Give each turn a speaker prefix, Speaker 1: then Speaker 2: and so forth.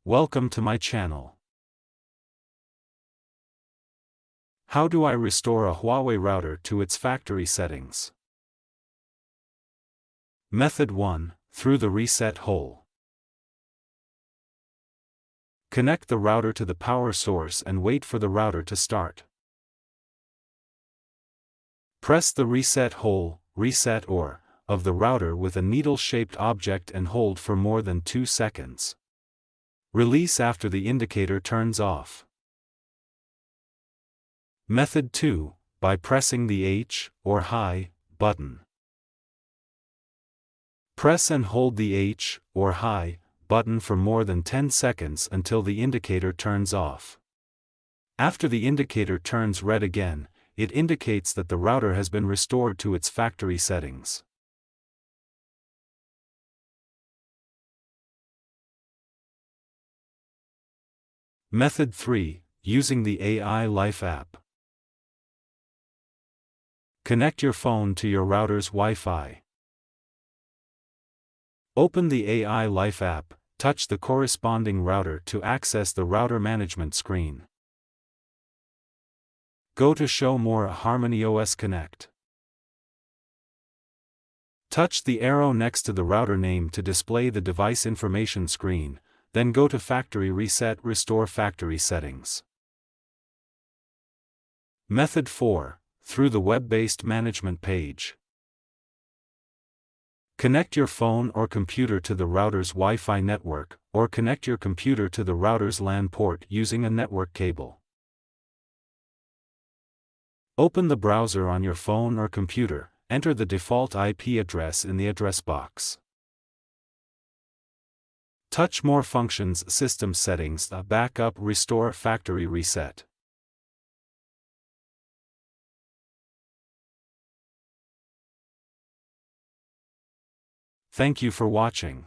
Speaker 1: Welcome to my channel. How do I restore a Huawei router to its factory settings? Method 1. Through the reset hole. Connect the router to the power source and wait for the router to start. Press the reset hole, reset or, of the router with a needle-shaped object and hold for more than 2 seconds. Release after the indicator turns off. Method 2. By pressing the H, or HUAWEI, button. Press and hold the H, or HUAWEI, button for more than 10 seconds until the indicator turns off. After the indicator turns red again, it indicates that the router has been restored to its factory settings. Method 3. Using the AI Life app. Connect your phone to your router's Wi-Fi. Open the AI Life app, touch the corresponding router to access the router management screen. Go to Show More HarmonyOS Connect. Touch the arrow next to the router name to display the device information screen, then go to Factory Reset Restore Factory Settings. Method 4. Through the web-based management page. Connect your phone or computer to the router's Wi-Fi network, or connect your computer to the router's LAN port using a network cable. Open the browser on your phone or computer, enter the default IP address in the address box. Touch More Functions System Settings Backup Restore Factory Reset. Thank you for watching.